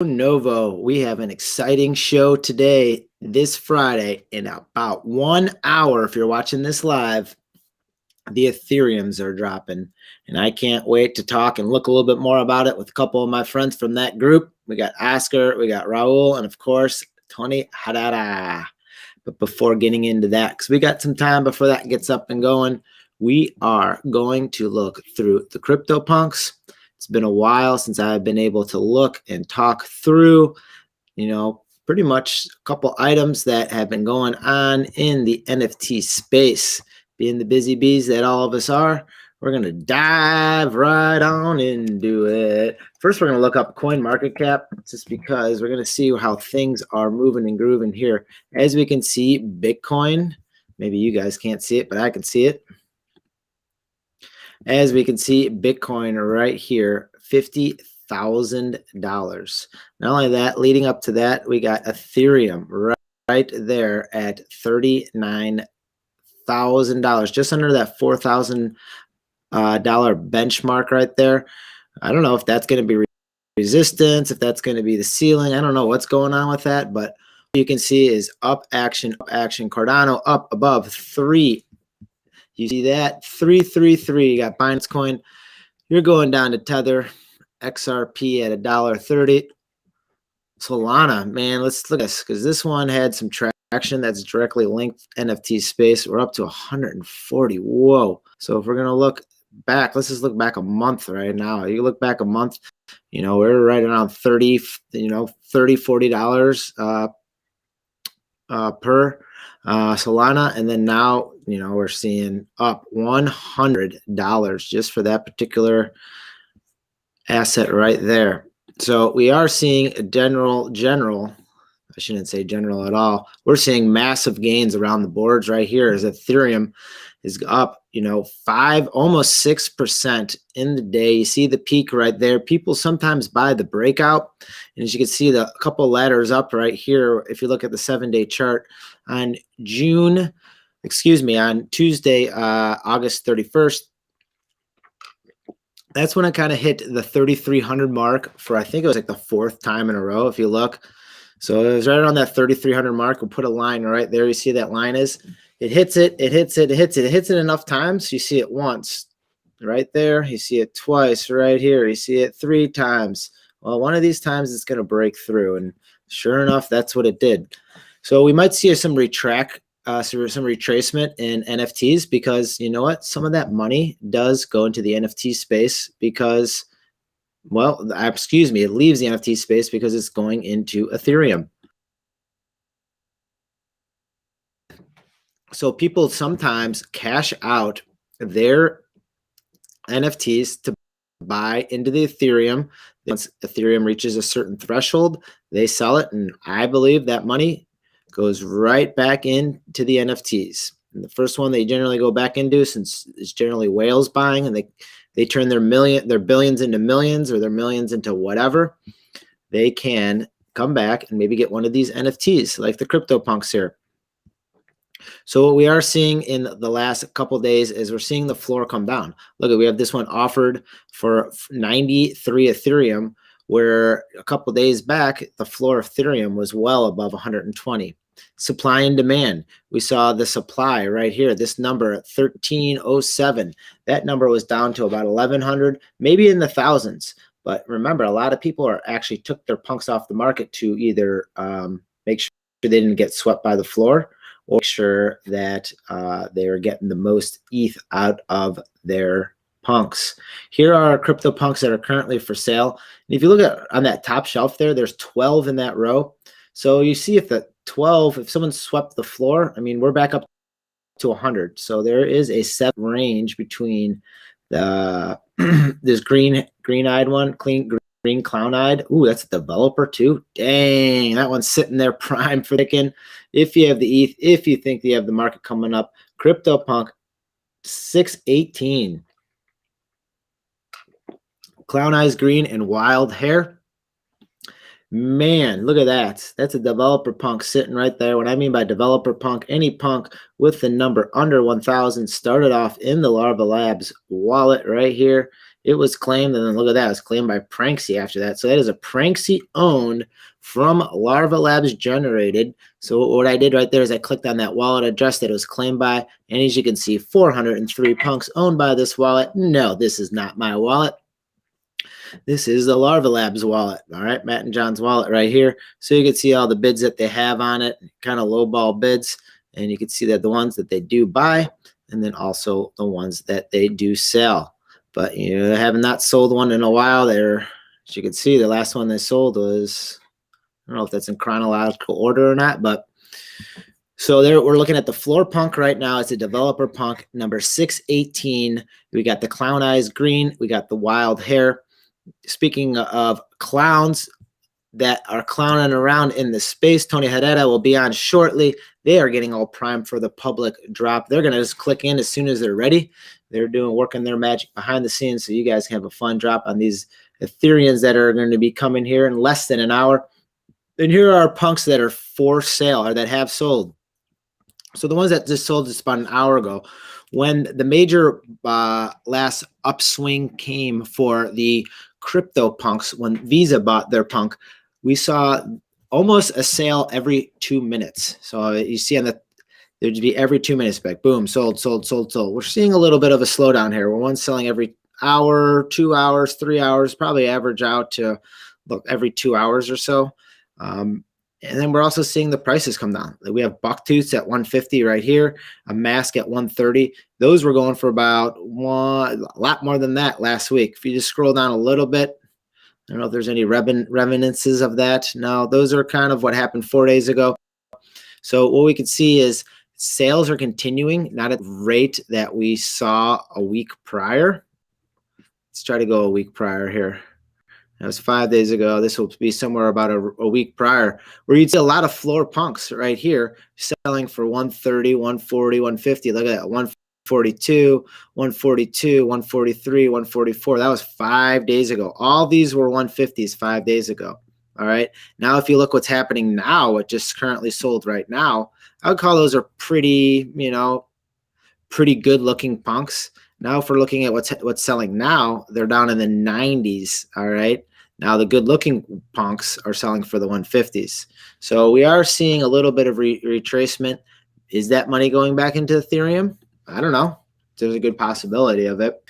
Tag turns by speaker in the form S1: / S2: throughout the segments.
S1: Novo, we have an exciting show today, this Friday, in about 1 hour. If you're watching this live, the Ethereans are dropping, and I can't wait to talk and look a little bit more about it with a couple of my friends from that group. We got Oscar, we got Raul, and of course, Tony Harada. But before getting into that, because we got some time before that gets up and going, we are going to look through the CryptoPunks. It's been a while since I've been able to look and talk through, pretty much a couple items that have been going on in the NFT space. Being the busy bees that all of us are, we're going to dive right on into it. First, we're going to look up coin market cap just because we're going to see how things are moving and grooving here. As we can see, Bitcoin, maybe you guys can't see it, but I can see it. As we can see, Bitcoin right here, $50,000. Not only that, leading up to that, we got Ethereum right there at $39,000, just under that $4,000 benchmark right there. I don't know if that's going to be resistance, if that's going to be the ceiling. I don't know what's going on with that, but you can see is up action. Cardano up above 3. You see that 333. You got Binance Coin. You're going down to Tether, XRP at $1.30. Solana, man, let's look at this because this one had some traction that's directly linked NFT space. We're up to 140. Whoa. So if we're going to look back, let's just look back a month right now. You look back a month, we're right around 30, $40 per Solana. And then now, we're seeing up $100 just for that particular asset right there. So we are seeing a general, I shouldn't say general at all. We're seeing massive gains around the boards right here as Ethereum is up, almost 6% in the day. You see the peak right there. People sometimes buy the breakout. And as you can see, the couple ladders up right here, if you look at the 7-day chart on Tuesday, August 31st, that's when it kind of hit the 3,300 mark for, I think it was like the 4th time in a row, if you look. So it was right around that 3,300 mark. We'll put a line right there. You see that line is? It hits it, it hits it, it hits it. It hits it enough times. You see it once right there. You see it twice right here. You see it 3 times. Well, one of these times it's going to break through. And sure enough, that's what it did. So we might see some retracement in NFTs because you know what? Some of that money does go into the NFT space because, it leaves the NFT space because it's going into Ethereum. So people sometimes cash out their NFTs to buy into the Ethereum. Once Ethereum reaches a certain threshold, they sell it, and I believe that money goes right back into the NFTs. And the first one they generally go back into, since it's generally whales buying, and they turn their billions into millions or their millions into whatever, they can come back and maybe get one of these NFTs like the CryptoPunks here. So what we are seeing in the last couple of days is we're seeing the floor come down. Look, we have this one offered for 93 Ethereum, where a couple of days back, the floor of Ethereum was well above 120. Supply and demand. We saw the supply right here, this number at 1307. That number was down to about 1,100, maybe in the thousands. But remember, a lot of people actually took their punks off the market to either make sure they didn't get swept by the floor, or make sure that they are getting the most ETH out of their punks. Here are CryptoPunks that are currently for sale. And if you look at on that top shelf there, there's 12 in that row. So you see if if someone swept the floor, we're back up to 100. So there is a set range between the this green-eyed one, green clown-eyed. Ooh, that's a developer too. Dang, that one's sitting there prime for thinking. If you have the ETH, if you think you have the market coming up, CryptoPunk 618. Clown eyes green and wild hair. Man, look at that. That's a developer punk sitting right there. What I mean by developer punk, any punk with the number under 1,000 started off in the Larva Labs wallet right here. It was claimed, and then look at that, it was claimed by Pranksy after that. So that is a Pranksy owned from Larva Labs generated. So what I did right there is I clicked on that wallet address that it was claimed by, and as you can see, 403 punks owned by this wallet. No, this is not my wallet. This is the Larva Labs wallet. All right, Matt and John's wallet right here. So you can see all the bids that they have on it, kind of lowball bids. And you can see that the ones that they do buy, and then also the ones that they do sell. But they have not sold one in a while there. As you can see, the last one they sold was, I don't know if that's in chronological order or not, but so there we're looking at the floor punk right now. It's a developer punk number 618. We got the clown eyes green. We got the wild hair. Speaking of clowns that are clowning around in the space, Tony Herrera will be on shortly. They are getting all primed for the public drop. They're going to just click in as soon as they're ready. They're working their magic behind the scenes, so you guys can have a fun drop on these Ethereans that are going to be coming here in less than an hour. And here are punks that are for sale or that have sold. So the ones that just sold just about an hour ago, when the major last upswing came for the crypto punks, when Visa bought their punk, we saw almost a sale every 2 minutes. So you see on there'd be every 2 minutes back, boom, sold, sold, sold, sold. We're seeing a little bit of a slowdown here. We're one selling every hour, 2 hours, 3 hours, probably average out to every 2 hours or so. And then we're also seeing the prices come down. We have bucktooths at 150 right here, a mask at 130. Those were going for about a lot more than that last week. If you just scroll down a little bit, I don't know if there's any reminiscences of that. No, those are kind of what happened 4 days ago. So what we can see is sales are continuing, not at the rate that we saw a week prior. Let's try to go a week prior here. That was 5 days ago. This will be somewhere about a week prior, where you'd see a lot of floor punks right here selling for 130, 140, 150. Look at that, 142, 142, 143, 144. That was 5 days ago. All these were 150s 5 days ago. All right. Now, if you look what's happening now, what just currently sold right now, I would call those are pretty, pretty good looking punks. Now, if we're looking at what's selling now, they're down in the 90s. All right. Now, the good-looking punks are selling for the 150s. So we are seeing a little bit of retracement. Is that money going back into Ethereum? I don't know. There's a good possibility of it.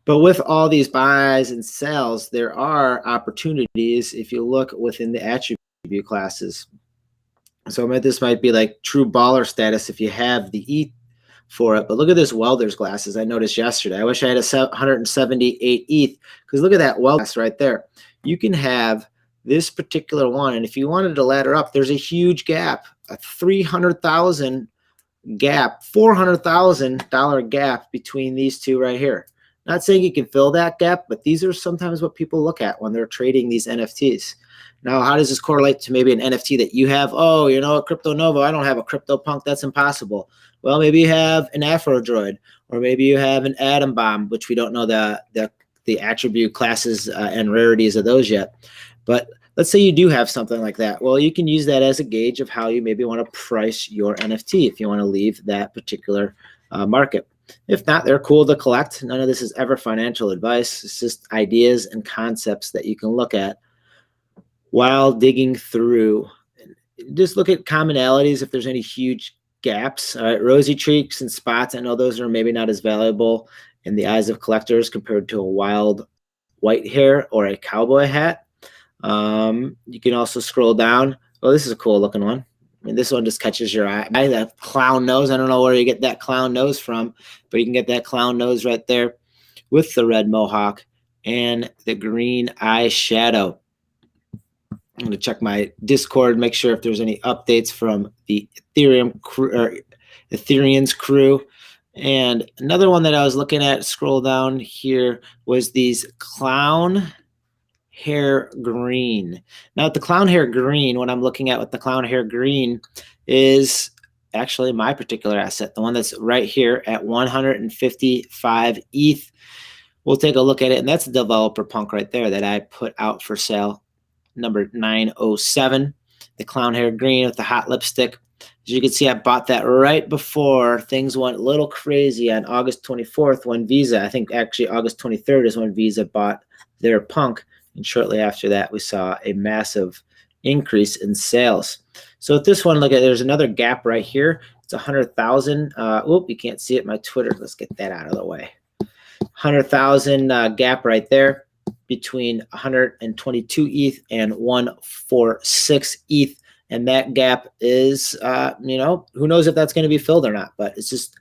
S1: But with all these buys and sells, there are opportunities if you look within the attribute classes. So this might be like true baller status if you have the ETH for it. But look at this welder's glasses I noticed yesterday. I wish I had a 178 ETH, because look at that welder's glass right there. You can have this particular one, and if you wanted to ladder up, there's a huge gap, a 300,000 gap, $400,000 gap between these two right here. Not saying you can fill that gap, but these are sometimes what people look at when they're trading these NFTs. Now, how does this correlate to maybe an NFT that you have? Oh, a Crypto Novo, I don't have a crypto punk, that's impossible. Well, maybe you have an Afrodroid, or maybe you have an Atom Bomb, which we don't know the attribute classes and rarities of those yet. But let's say you do have something like that. Well, you can use that as a gauge of how you maybe want to price your NFT if you want to leave that particular market. If not, they're cool to collect. None of this is ever financial advice. It's just ideas and concepts that you can look at while digging through. Just look at commonalities if there's any huge gaps. All right, rosy cheeks and spots, I know those are maybe not as valuable in the eyes of collectors compared to a wild white hair or a cowboy hat. You can also scroll down. Oh, this is a cool looking one. I mean, this one just catches your eye. That clown nose. I don't know where you get that clown nose from, but you can get that clown nose right there with the red mohawk and the green eyeshadow. I'm going to check my Discord, make sure if there's any updates from the Ethereum crew or Ethereans crew. And another one that I was looking at, scroll down here, was these clown hair green. Now, with the clown hair green, what I'm looking at with the clown hair green is actually my particular asset, the one that's right here at 155 ETH. We'll take a look at it, and that's a developer punk right there that I put out for sale, number 907, the clown hair green with the hot lipstick. As As you can see, I bought that right before things went a little crazy on August 24th when Visa, I think actually August 23rd is when Visa bought their punk. And shortly after that, we saw a massive increase in sales. So with this one, look at, there's another gap right here. It's 100,000. You can't see it. My Twitter. Let's get that out of the way. 100,000 gap right there between 122 ETH and 146 ETH. And that gap is, who knows if that's going to be filled or not, but it's just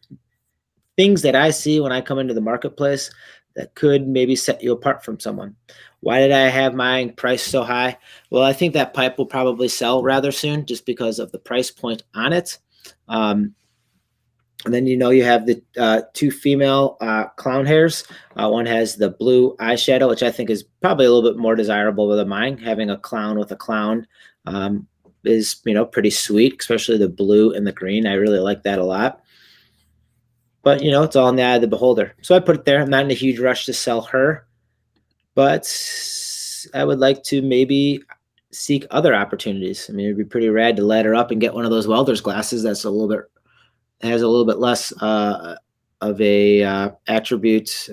S1: things that I see when I come into the marketplace that could maybe set you apart from someone. Why did I have mine priced so high? Well, I think that pipe will probably sell rather soon just because of the price point on it. And then, you have the two female clown hairs. One has the blue eyeshadow, which I think is probably a little bit more desirable than mine. Having a clown with a clown is, pretty sweet, especially the blue and the green. I really like that a lot. But, it's all in the eye of the beholder. So I put it there. I'm not in a huge rush to sell her, but I would like to maybe seek other opportunities. I mean, it'd be pretty rad to ladder up and get one of those welder's glasses that's has a little bit less of a attribute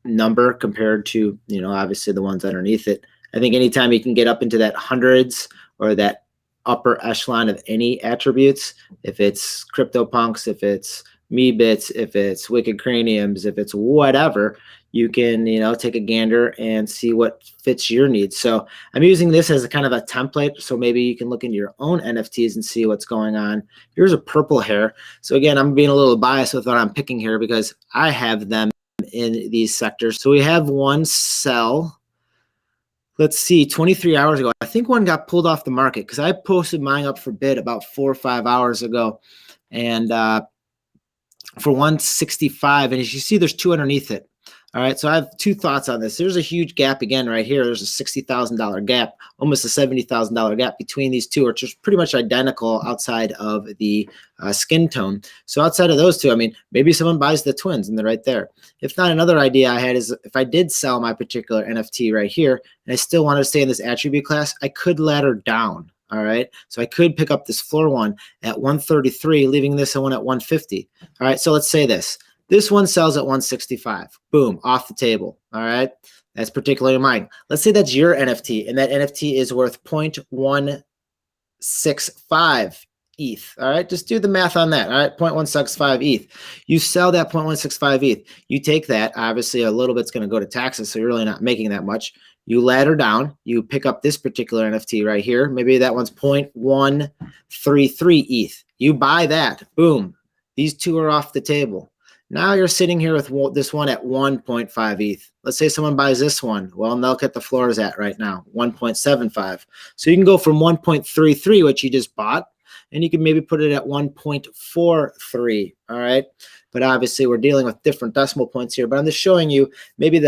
S1: number compared to, obviously the ones underneath it. I think anytime you can get up into that hundreds or that upper echelon of any attributes, if it's CryptoPunks, if it's Meebits, if it's Wicked Craniums, if it's whatever, you can, take a gander and see what fits your needs. So I'm using this as a kind of a template. So maybe you can look into your own NFTs and see what's going on. Here's a purple hair. So again, I'm being a little biased with what I'm picking here because I have them in these sectors. So we have one sell. Let's see, 23 hours ago. I think one got pulled off the market because I posted mine up for bid about 4 or 5 hours ago. And for 165, and as you see, there's two underneath it. All right, so I have two thoughts on this. There's a huge gap again right here. There's a $60,000 gap, almost a $70,000 gap between these two, which is pretty much identical outside of the skin tone. So outside of those two, I mean, maybe someone buys the twins and they're right there. If not, another idea I had is if I did sell my particular NFT right here and I still wanted to stay in this attribute class, I could ladder down. All right, so I could pick up this floor one at 133, leaving this one at 150. All right, so let's say this. This one sells at 165. Boom, off the table. All right, that's particularly mine. Let's say that's your NFT, and that NFT is worth 0.165 ETH. All right, just do the math on that. All right, 0.165 ETH. You sell that 0.165 ETH. You take that. Obviously, a little bit's going to go to taxes, so you're really not making that much. You ladder down, you pick up this particular NFT right here. Maybe that one's 0.133 ETH. You buy that, boom. These two are off the table. Now you're sitting here with this one at 1.5 ETH. Let's say someone buys this one. Well, look at the floor is at right now, 1.75. So you can go from 1.33, which you just bought, and you can maybe put it at 1.43, all right? But obviously we're dealing with different decimal points here, but I'm just showing you maybe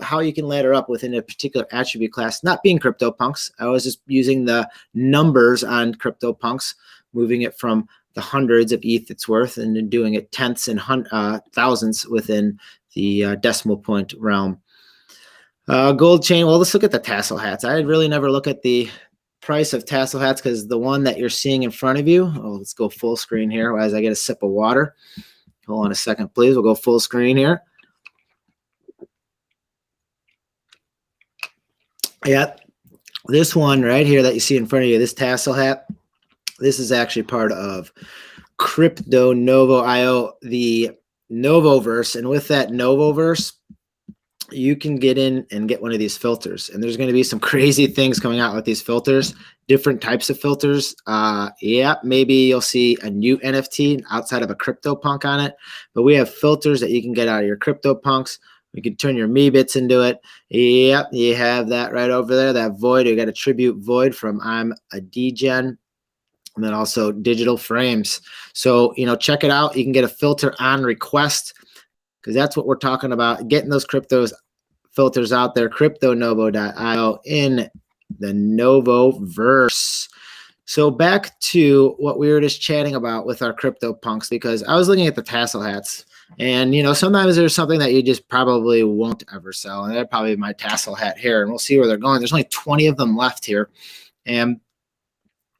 S1: how you can ladder up within a particular attribute class, not being CryptoPunks. I was just using the numbers on CryptoPunks, moving it from the hundreds of ETH it's worth and then doing it tenths and thousands within the decimal point realm. Gold chain, well, let's look at the tassel hats. I really never look at the price of tassel hats because the one that you're seeing in front of you, let's go full screen here as I get a sip of water. Hold on a second, please. We'll go full screen here. Yeah, this one right here that you see in front of you, this tassel hat, this is actually part of Crypto Novo IO, the Novoverse. And with that Novoverse, you can get in and get one of these filters. And there's going to be some crazy things coming out with these filters, different types of filters. Yeah, maybe you'll see a new NFT outside of a CryptoPunk on it. But we have filters that you can get out of your CryptoPunks. We can turn your Meebits into it. Yep, you have that right over there, that void. You got a tribute void from I'm a Degen. And then also digital frames. So, check it out. You can get a filter on request because that's what we're talking about, getting those cryptos filters out there, cryptonovo.io in the Novoverse. So back to what we were just chatting about with our CryptoPunks, because I was looking at the tassel hats and, sometimes there's something that you just probably won't ever sell. And that'd probably be my tassel hat here, and we'll see where they're going. There's only 20 of them left here. And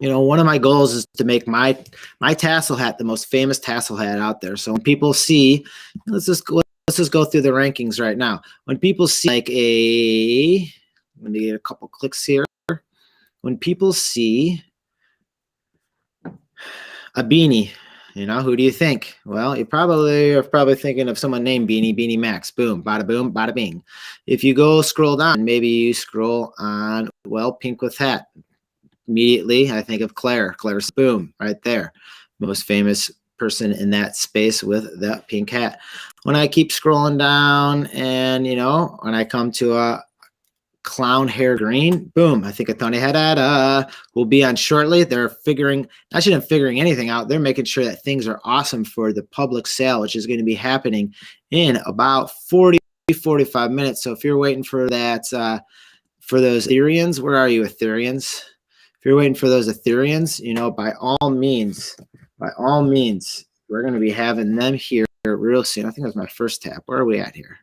S1: You know, one of my goals is to make my tassel hat the most famous tassel hat out there. So when people see, let's just go through the rankings right now. When people see like let me get a couple clicks here. When people see a beanie, you know, who do you think? Well, you're probably thinking of someone named Beanie Max. Boom, bada bing. If you go scroll down, maybe you scroll on, well, pink with hat. Immediately, I think of Claire. Claire's boom, right there. Most famous person in that space with that pink hat. When I keep scrolling down and, you know, when I come to a clown hair green, boom, I think of Tony Haddad will be on shortly. They're figuring anything out. They're making sure that things are awesome for the public sale, which is going to be happening in about 45 minutes. So if you're waiting for that, for those Ethereans, where are you, Ethereans? If you're waiting for those Ethereans, you know, by all means, we're going to be having them here real soon. I think that was my first tab. Where are we at here?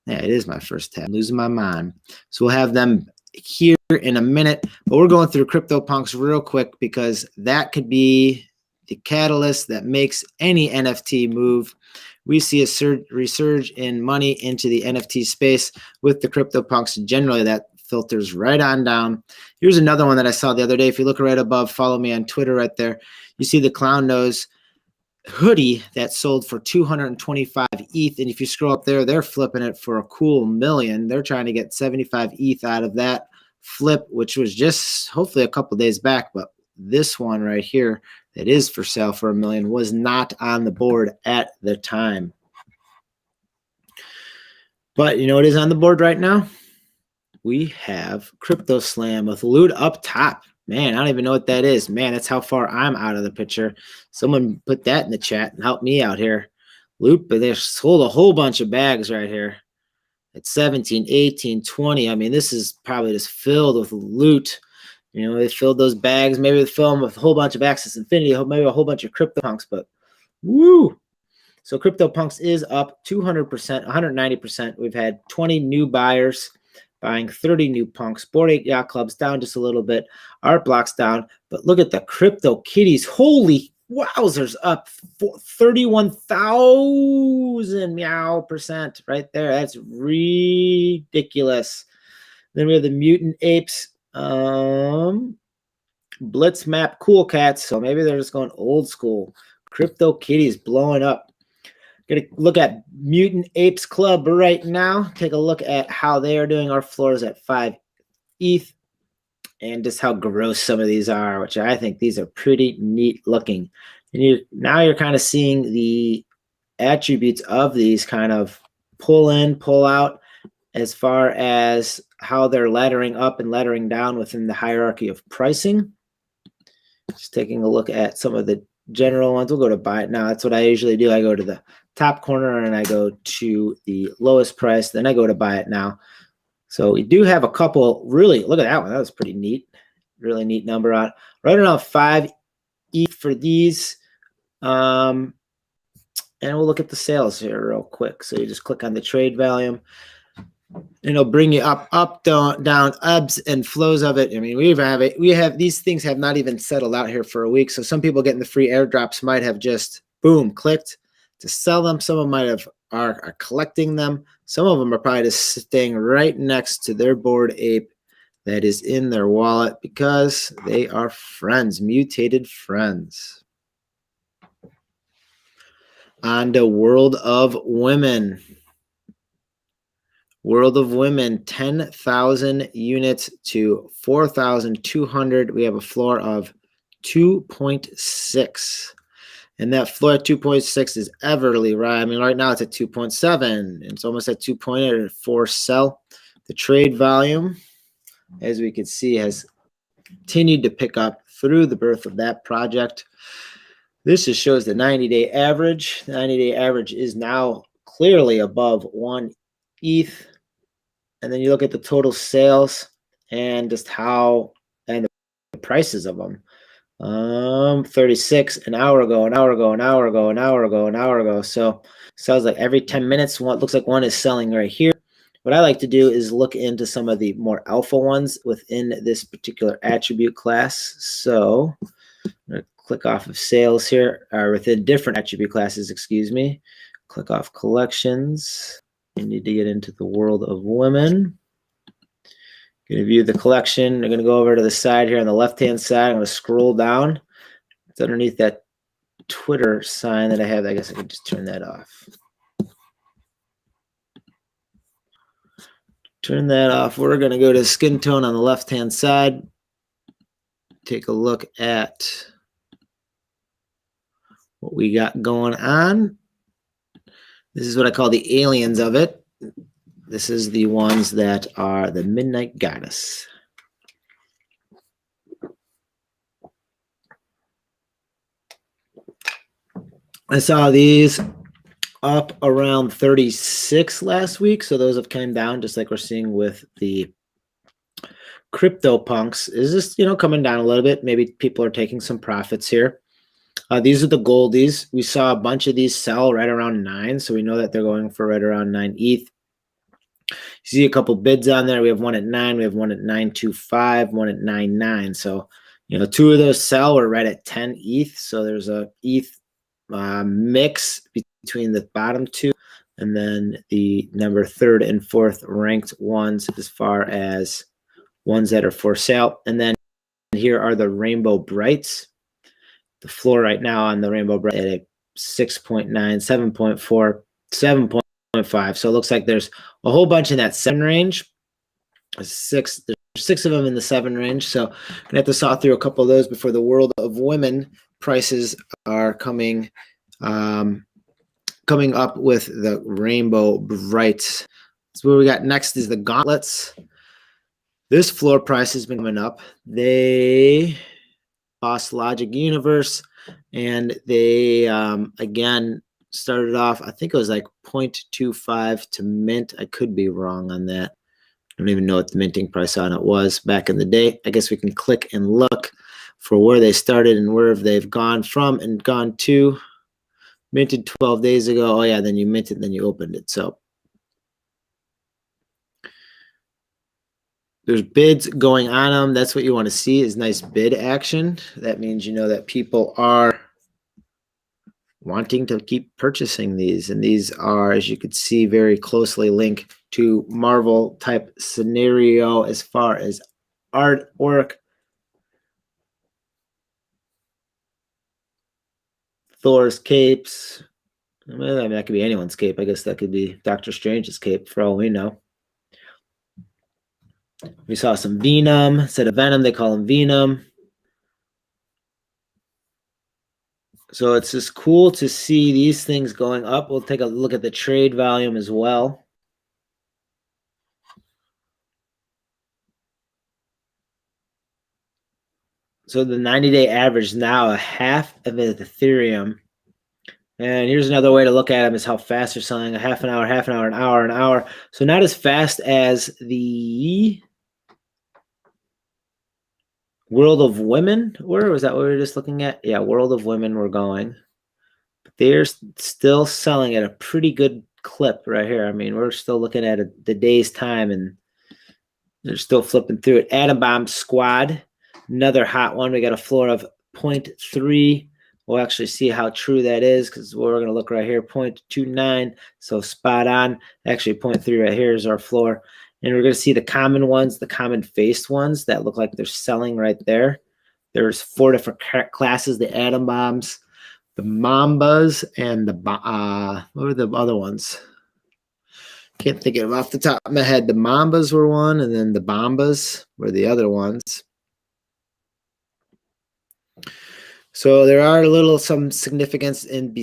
S1: Yeah, it is my first tab. I'm losing my mind. So we'll have them here in a minute. But we're going through CryptoPunks real quick because that could be the catalyst that makes any NFT move. We see a resurge in money into the NFT space with the CryptoPunks. Generally, that filters right on down. Here's another one that I saw the other day. If you look right above, follow me on Twitter right there. You see the clown nose hoodie that sold for 225 ETH. And if you scroll up there, they're flipping it for a cool million. They're trying to get 75 ETH out of that flip, which was just hopefully a couple days back. But this one right here that is for sale for $1 million was not on the board at the time. But you know what is on the board right now? We have Crypto Slam with loot up top. Man, I don't even know what that is. Man, that's how far I'm out of the picture. Someone put that in the chat and help me out here. Loot, but they sold a whole bunch of bags right here. At 17, 18, 20. I mean, this is probably just filled with loot. You know, they filled those bags. Maybe they filled them with a whole bunch of Axis Infinity, maybe a whole bunch of CryptoPunks, but woo! So CryptoPunks is up 200%, 190%. We've had 20 new buyers buying 30 new punks. Bored Ape Yacht Club's down just a little bit. Art Block's down. But look at the Crypto Kitties. Holy wowzers, up 31,000 percent right there. That's ridiculous. Then we have the Mutant Apes. Blitz Map Cool Cats. So maybe they're just going old school. Crypto Kitties blowing up. Gonna look at Mutant Apes Club right now. Take a look at how they are doing. Our floor is at 5 ETH, and just how gross some of these are, which I think these are pretty neat looking. And now you're kind of seeing the attributes of these kind of pull in, pull out, as far as how they're laddering up and laddering down within the hierarchy of pricing. Just taking a look at some of the general ones. We'll go to buy it now. That's what I usually do. I go to the top corner and I go to the lowest price. Then I go to buy it now. So we do have a couple really, look at that one. That was pretty neat. Really neat number on right around 5 ETH for these. And we'll look at the sales here real quick. So you just click on the trade volume. And it'll bring you up, down, ebbs and flows of it. I mean, we have these things have not even settled out here for a week. So some people getting the free airdrops might have just boom clicked to sell them. Some of them might have are collecting them. Some of them are probably just staying right next to their Bored Ape that is in their wallet because they are friends, mutated friends. On to World of Women. World of Women, 10,000 units to 4,200. We have a floor of 2.6. And that floor at 2.6 is Everly, right? I mean, right now it's at 2.7. It's almost at 2.8 for sell. The trade volume, as we can see, has continued to pick up through the birth of that project. This just shows the 90-day average. The 90-day average is now clearly above 1 ETH. And then you look at the total sales and just how, and the prices of them. 36 an hour ago, an hour ago, an hour ago, an hour ago, an hour ago. So sounds like every 10 minutes, what looks like one is selling right here. what I like to do is look into some of the more alpha ones within this particular attribute class. So I'm going to click off of sales here, or within different attribute classes, excuse me. Click off collections. You need to get into the world of women. Going to view the collection. I'm going to go over to the side here on the left-hand side. I'm going to scroll down. It's underneath that Twitter sign that I have. I guess I could just turn that off. Turn that off. We're going to go to skin tone on the left-hand side. Take a look at what we got going on. This is what I call the aliens of it. This is the ones that are the Midnight Goddess. I saw these up around 36 last week, so those have come down, just like we're seeing with the crypto punks. Is this, coming down a little bit? Maybe people are taking some profits here. These are the goldies. We saw a bunch of these sell right around 9, so we know that they're going for right around 9 ETH. You see a couple bids on there. We have one at 9, we have one at 9.25, one at 9.9. So, 2 of those sell. We're right at 10 ETH. So there's a ETH mix between the bottom 2 and then the number 3rd and 4th ranked ones as far as ones that are for sale. And then here are the Rainbow Brights. The floor right now on the Rainbow Bright at a 6.9, 7.4, 7.5. So it looks like there's a whole bunch in that 7 range. There's 6 of them in the 7 range. So I'm gonna have to saw through a couple of those before the world of women prices are coming up with the Rainbow Brights. So what we got next is the Gauntlets. This floor price has been coming up. They Boss Logic Universe, and they again started off, I think it was like 0.25 to mint. I could be wrong on that. I don't even know what the minting price on it was back in the day. I guess we can click and look for where they started and where they've gone from and gone to. Minted 12 days ago. Oh yeah, then you minted, then you opened it. So there's bids going on them. That's what you want to see, is nice bid action. That means that people are wanting to keep purchasing these. And these are, as you can see, very closely linked to Marvel type scenario as far as artwork. Thor's capes. I mean, that could be anyone's cape. I guess that could be Doctor Strange's cape for all we know. We saw some Venom. Instead of Venom, they call him Venom. So it's just cool to see these things going up. We'll take a look at the trade volume as well. So the 90-day average now a half of an Ethereum. And here's another way to look at them, is how fast they're selling. A half an hour, an hour, an hour. So not as fast as the World of Women were. Was that what we were just looking at? Yeah, World of Women were going. But they're still selling at a pretty good clip right here. I mean, we're still looking at the day's time, and they're still flipping through it. Atom Bomb Squad, another hot one. We got a floor of 0.3. We'll actually see how true that is, because we're going to look right here, 0.29. So spot on. Actually, 0.3 right here is our floor. And we're going to see the common ones, the common faced ones that look like they're selling right there. There's 4 different classes: the Atom Bombs, the Mambas, and the what were the other ones? Can't think of it off the top of my head. The Mambas were one, and then the Bombas were the other ones. So there are some significance in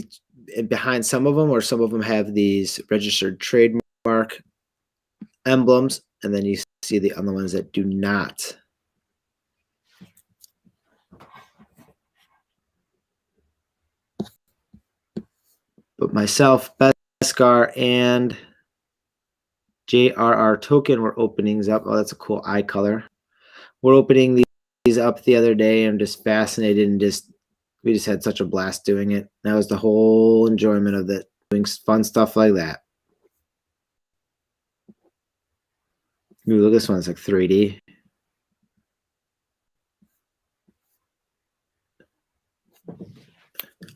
S1: behind some of them, or some of them have these registered trademark emblems, and then you see the other ones that do not. But myself, Beskar, and JRR Token were openings up. Oh, that's a cool eye color. We're opening these up the other day. I'm just fascinated, and we just had such a blast doing it. That was the whole enjoyment of it, doing fun stuff like that. Ooh, look, this one's like 3D.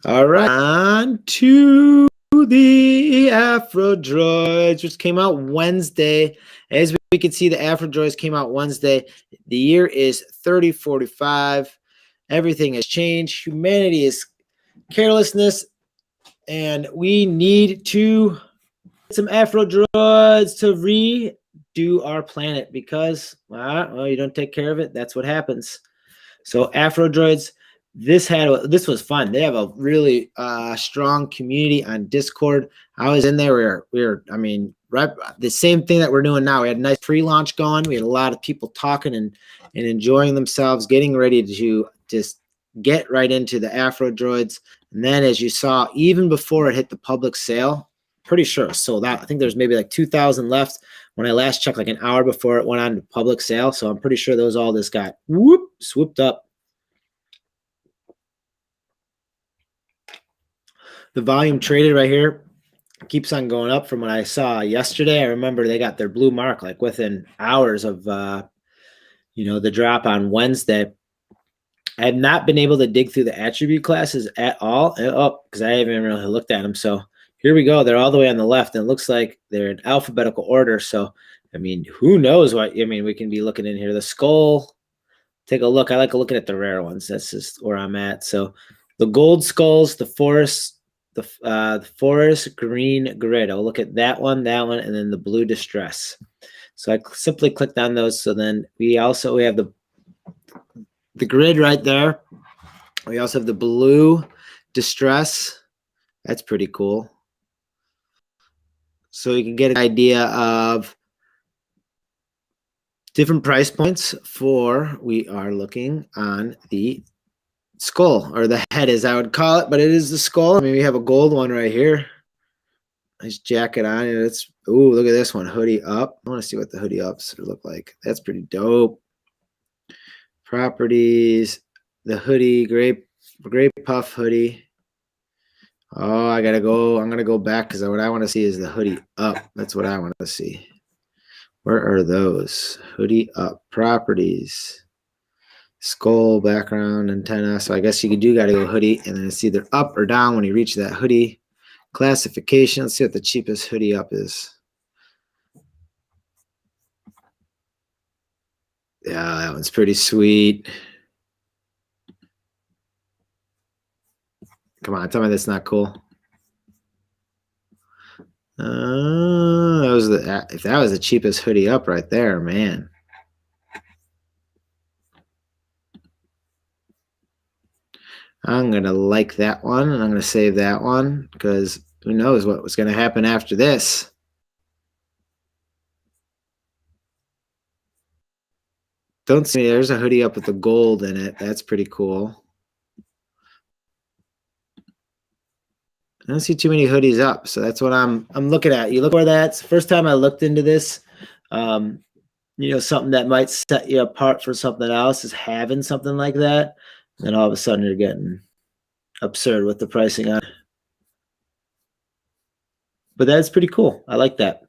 S1: All right, on to the Afrodroids, which came out Wednesday. As we can see, the Afrodroids came out Wednesday. The year is 3045. Everything has changed. Humanity is carelessness, and we need to get some Afrodroids to redo our planet because, well, you don't take care of it. That's what happens. So Afrodroids, this was fun. They have a really strong community on Discord. I was in there. We were I mean, right, the same thing that we're doing now. We had a nice pre-launch going. We had a lot of people talking and enjoying themselves, getting ready to just get right into the Afrodroids. And then, as you saw, even before it hit the public sale, pretty sure it was sold out. I think there's maybe like 2,000 left when I last checked, like an hour before it went on to public sale. So I'm pretty sure those all just got swooped up. The volume traded right here keeps on going up from what I saw yesterday. I remember they got their blue mark like within hours of the drop on Wednesday. I have not been able to dig through the attribute classes at all because I haven't really looked at them. So here we go. They're all the way on the left, and it looks like they're in alphabetical order. So, I mean, who knows what? I mean, we can be looking in here. The skull, take a look. I like looking at the rare ones. That's just where I'm at. So the gold skulls, the forest, the forest green grid. I'll look at that one, and then the blue distress. So I simply clicked on those. So then we have the grid right there. We also have the blue distress. That's pretty cool. So you can get an idea of different price points we are looking on the skull, or the head as I would call it, but it is the skull. I mean, we have a gold one right here. Nice jacket on it. Ooh, look at this one, hoodie up. I want to see what the hoodie ups look like. That's pretty dope. Properties, the hoodie, gray puff hoodie. Oh, I'm gonna go back because what I want to see is the hoodie up. That's what I want to see. Where are those? Hoodie up, properties, skull, background, antenna. So I guess you got to go hoodie, and then it's either up or down when you reach that hoodie. Classification. Let's see what the cheapest hoodie up is. Yeah, that one's pretty sweet. Come on, tell me that's not cool. If that was the cheapest hoodie up right there, man. I'm going to like that one, and I'm going to save that one because who knows what was going to happen after this. Don't see, there's a hoodie up with the gold in it. That's pretty cool. I don't see too many hoodies up, so that's what I'm looking at. You look where that's first time I looked into this. Something that might set you apart for something else is having something like that. Then all of a sudden you're getting absurd with the pricing on it. But that's pretty cool. I like that.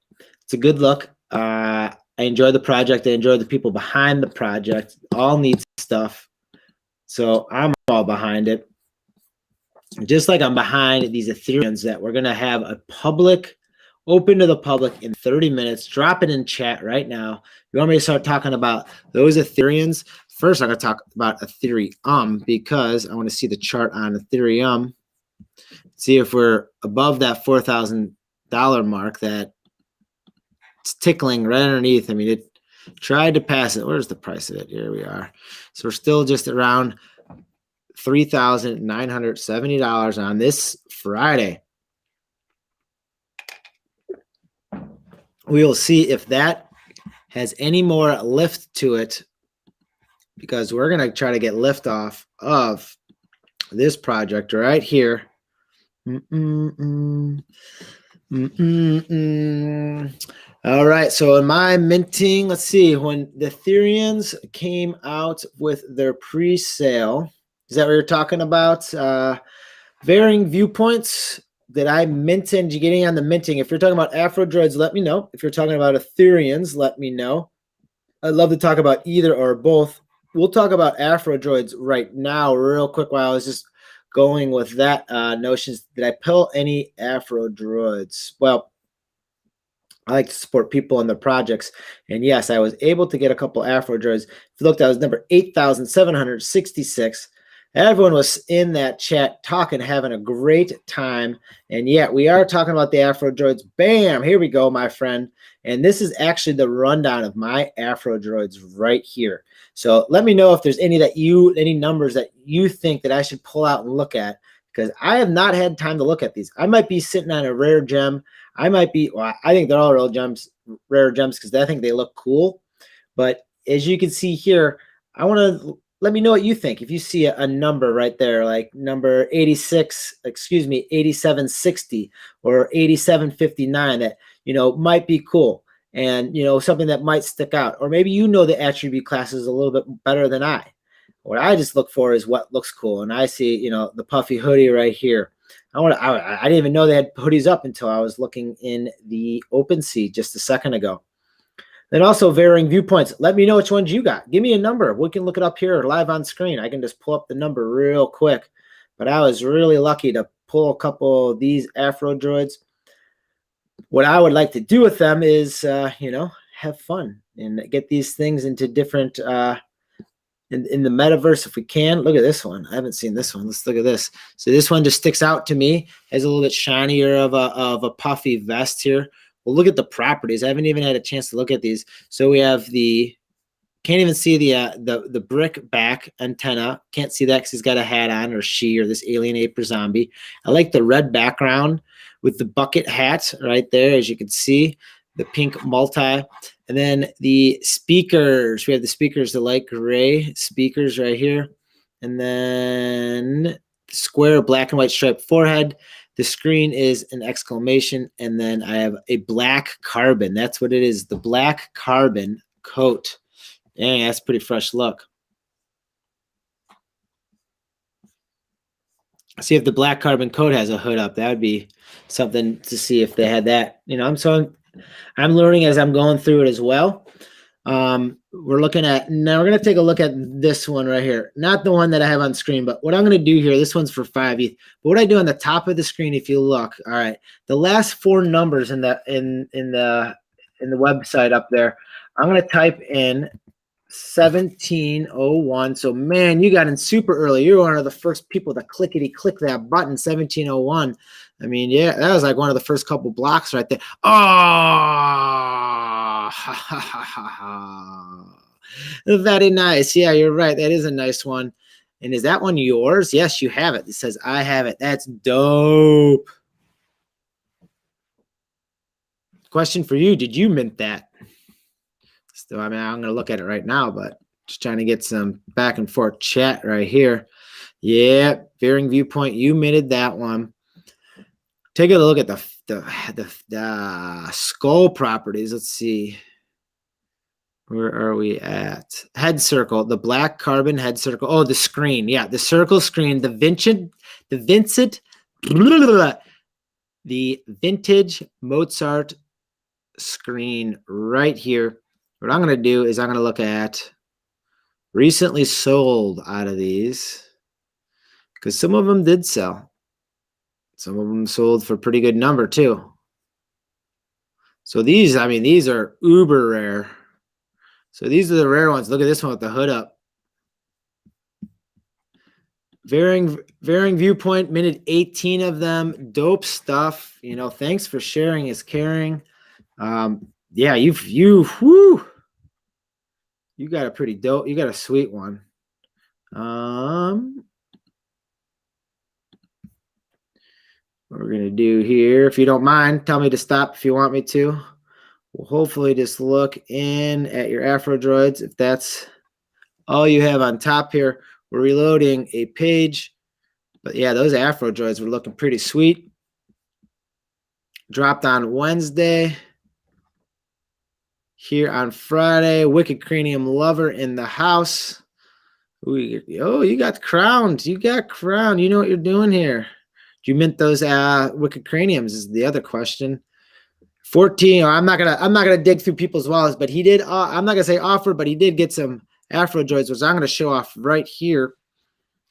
S1: It's a good look. I enjoy the project. I enjoy the people behind the project. All neat stuff. So I'm all behind it. Just like I'm behind these Ethereans that we're going to have a public, open to the public in 30 minutes. Drop it in chat right now. You want me to start talking about those Ethereans? First, I'm going to talk about Ethereum because I want to see the chart on Ethereum. See if we're above that $4,000 mark that it's tickling right underneath. I mean, it tried to pass it. Where's the price of it? Here we are. So we're still just around $3,970 on this Friday. We will see if that has any more lift to it, because we're going to try to get lift off of this project right here. All right, so in my minting, let's see, when the Ethereans came out with their pre-sale, is that what you're talking about? Varying viewpoints that I mint and getting on the minting. If you're talking about Afrodroids, let me know. If you're talking about Ethereans, let me know. I'd love to talk about either or both. We'll talk about Afrodroids right now, real quick, while I was just going with that notions. Did I pull any Afrodroids? Well, I like to support people in their projects. And yes, I was able to get a couple Afrodroids. If you looked, I was number 8,766. Everyone was in that chat talking, having a great time. And yet we are talking about the Afrodroids. Bam, here we go, my friend. And this is actually the rundown of my Afrodroids right here. So let me know if there's any numbers that you think that I should pull out and look at, because I have not had time to look at these. I might be sitting on a rare gem. I might be, well, I think they're all rare gems, because I think they look cool. But as you can see here, I want to let me know what you think. If you see a number right there, like number 8760 or 8759, that, might be cool, and, something that might stick out. Or maybe the attribute classes a little bit better than I. What I just look for is what looks cool. And I see, the puffy hoodie right here. I didn't even know they had hoodies up until I was looking in the OpenSea just a second ago. Then also varying viewpoints. Let me know which ones you got. Give me a number. We can look it up here live on screen. I can just pull up the number real quick. But I was really lucky to pull a couple of these Afrodroids. What I would like to do with them is, have fun and get these things into different in the metaverse if we can. Look at this one. I haven't seen this one. Let's look at this. So this one just sticks out to me. Has a little bit shinier of a puffy vest here. Well, look at the properties. I haven't even had a chance to look at these. So we have can't even see the brick back antenna. Can't see that because he's got a hat on, or she, or this alien ape or zombie. I like the red background with the bucket hat right there, as you can see. The pink multi, and then the speakers. We have the speakers, the light gray speakers right here, and then square black and white striped forehead. The screen is an exclamation, and then I have a black carbon. That's what it is, the black carbon coat. Dang, that's pretty fresh look. See if the black carbon coat has a hood up. That would be something to see if they had that. I'm learning as I'm going through it as well. We're looking at, now we're going to take a look at this one right here. Not the one that I have on screen, but what I'm going to do here, this one's for 5 ETH. But what I do on the top of the screen, if you look, all right, the last 4 numbers in the website up there, I'm going to type in 1701. So man, you got in super early. You're one of the first people to click that button, 1701. I mean, yeah, that was like one of the first couple blocks right there. Oh, very nice. Yeah, you're right. That is a nice one. And is that one yours? Yes, you have it. It says I have it. That's dope. Question for you. Did you mint that? So, I mean, I'm going to look at it right now, but just trying to get some back and forth chat right here. Yeah, varying viewpoint. You minted that one. Take a look at the skull properties. Let's see. Where are we at? Head circle, the black carbon head circle. Oh, the screen. Yeah, the circle screen. The vintage Mozart screen right here. What I'm going to do is I'm going to look at recently sold out of these, because some of them did sell. Some of them sold for a pretty good number too. So these, I mean, these are uber rare. So these are the rare ones. Look at this one with the hood up. Varying viewpoint, minute 18 of them. Dope stuff. Thanks for sharing is caring. Yeah, you got a pretty dope, you got a sweet one. What we're gonna do here, if you don't mind, tell me to stop if you want me to. We'll hopefully just look in at your Afrodroids. If that's all you have on top here, we're reloading a page. But yeah, those Afrodroids were looking pretty sweet. Dropped on Wednesday. Here on Friday, Wicked Cranium Lover in the house. Oh, you got crowned. You got crowned. You know what you're doing here. Do you mint those Wicked Craniums is the other question. 14. I'm not gonna dig through people's wallets, but he did. I'm not gonna say offer, but he did get some Afrodroids, which I'm gonna show off right here.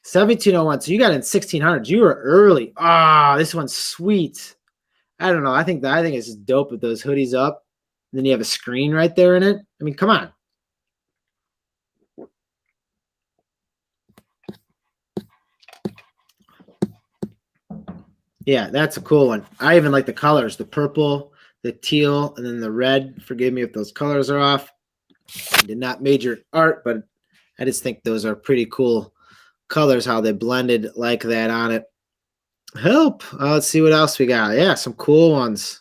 S1: 1701. So you got in 1600. You were early. This one's sweet. I don't know. I think it's just dope with those hoodies up. And then you have a screen right there in it. I mean, come on. Yeah, that's a cool one. I even like the colors, the purple, the teal, and then the red. Forgive me if those colors are off. I did not major art, but I just think those are pretty cool colors, how they blended like that on it. Help. Let's see what else we got. Yeah, some cool ones.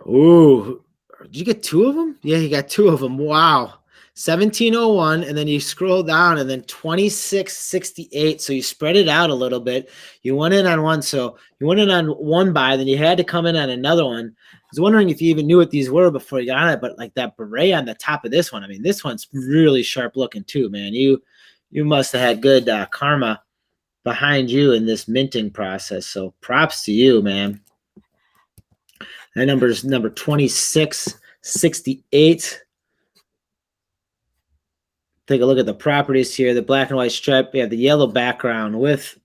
S1: Ooh, did you get two of them? Yeah, you got two of them. Wow. 1701, and then you scroll down, and then 2668. So you spread it out a little bit. You went in on one, so you went in on one buy, then you had to come in on another one. I was wondering if you even knew what these were before you got on it, but like that beret on the top of this one, I mean, this one's really sharp looking too, man. You must have had good karma behind you in this minting process. So props to you, man. That number is number 2668. Take a look at the properties here. The black and white stripe. We have the yellow background with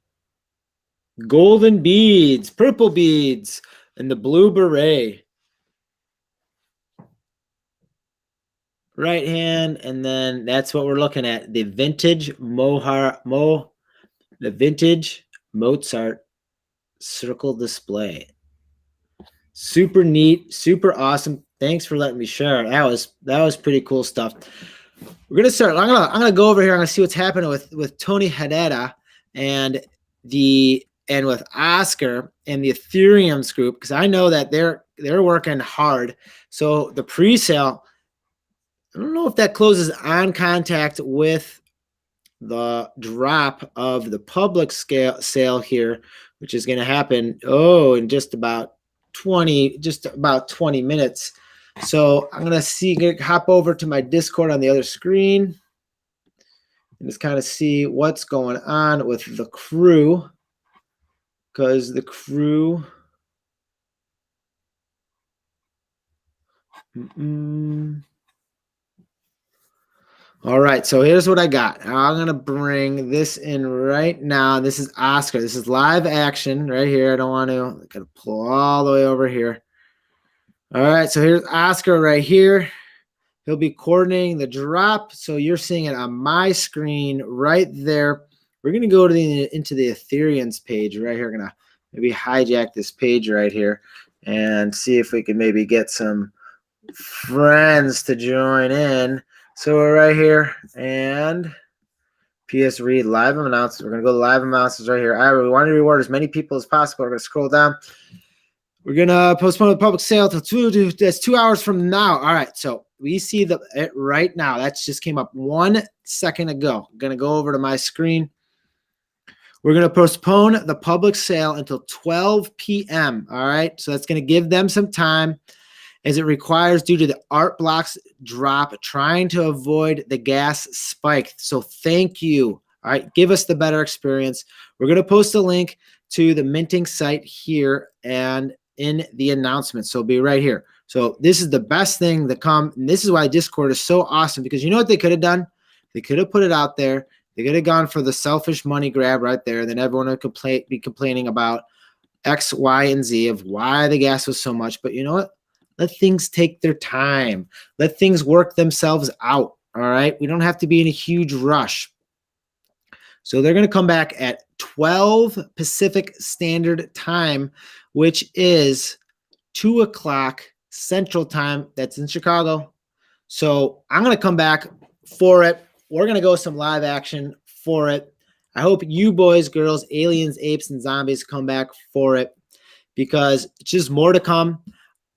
S1: golden beads, purple beads, and the blue beret. Right hand, and then that's what we're looking at. The vintage the vintage Mozart circle display. Super neat, super awesome. Thanks for letting me share. That was pretty cool stuff. We're gonna start. I'm gonna go over here. I'm gonna see what's happening with Tony Herrera and with Oscar and the Ethereum's group, because I know that they're working hard. So the pre-sale, I don't know if that closes on contact with the drop of the public sale here, which is going to happen in just about 20 minutes. So I'm going to hop over to my Discord on the other screen and just kind of see what's going on with the crew, because the crew All right, so here's what I got. I'm going to bring this in right now. This is Oscar. This is live action right here. I got to pull all the way over here. All right, so here's Oscar right here. He'll be coordinating the drop. So you're seeing it on my screen right there. We're going to go into the Ethereans page right here. Going to maybe hijack this page right here and see if we can maybe get some friends to join in. So we're right here, and PS read live announcements. We're going to go to live announcements right here. We want to reward as many people as possible. We're going to scroll down. We're going to postpone the public sale till that's 2 hours from now. All right, so we see it right now. That just came up 1 second ago. I'm going to go over to my screen. We're going to postpone the public sale until 12 p.m. All right, so that's going to give them some time, as it requires due to the art blocks drop, trying to avoid the gas spike. So thank you. All right, give us the better experience. We're going to post a link to the minting site here and in the announcement. So it'll be right here. So this is the best thing to come. And this is why Discord is so awesome, because you know what they could have done? They could have put it out there. They could have gone for the selfish money grab right there. Then everyone would be complaining about X, Y, and Z of why the gas was so much. But you know what? Let things take their time. Let things work themselves out, all right? We don't have to be in a huge rush. So they're going to come back at 12 Pacific Standard Time, which is 2 o'clock Central Time. That's in Chicago. So I'm going to come back for it. We're going to go some live action for it. I hope you boys, girls, aliens, apes, and zombies come back for it, because it's just more to come.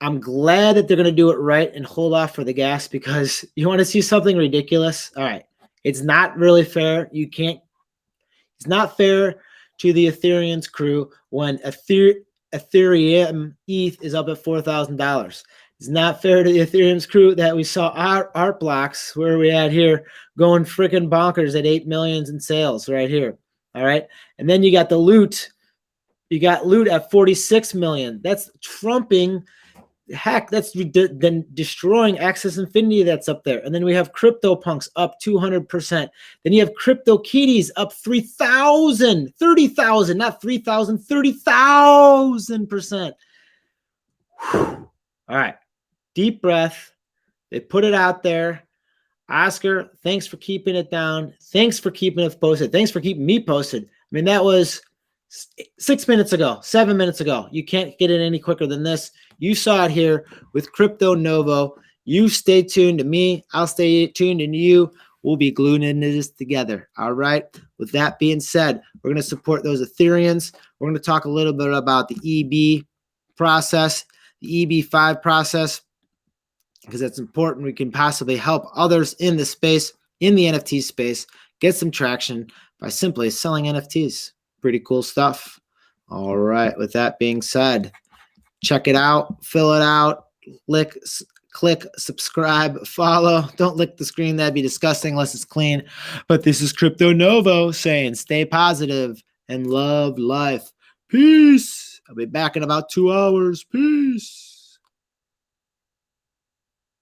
S1: I'm glad that they're going to do it right and hold off for the gas, because you want to see something ridiculous. All right. It's not really fair. It's not fair to the Ethereans crew when Ethereum ETH is up at $4,000. It's not fair to the Ethereum's crew that we saw our art blocks, where we at here, going freaking bonkers at 8 million in sales right here. All right. And then you got the loot. You got loot at 46 million. That's trumping. Heck, that's then destroying Axis Infinity that's up there. And then we have CryptoPunks up 200%. Then you have CryptoKitties up 30,000, not 3,000, 30,000%. All right. Deep breath. They put it out there. Oscar, thanks for keeping it down. Thanks for keeping it posted. Thanks for keeping me posted. I mean, that was 6 minutes ago, 7 minutes ago. You can't get it any quicker than this. You saw it here with Crypto Novo. You stay tuned to me. I'll stay tuned to you. We'll be glued into this together. All right. With that being said, we're going to support those Ethereans. We're going to talk a little bit about the EB process, the EB5 process, because that's important. We can possibly help others in the space, in the NFT space, get some traction by simply selling NFTs. Pretty cool stuff. All right. With that being said, check it out, fill it out, click subscribe, follow. Don't lick the screen. That'd be disgusting unless it's clean. But this is Crypto Novo saying stay positive and love life. Peace. I'll be back in about 2 hours. Peace.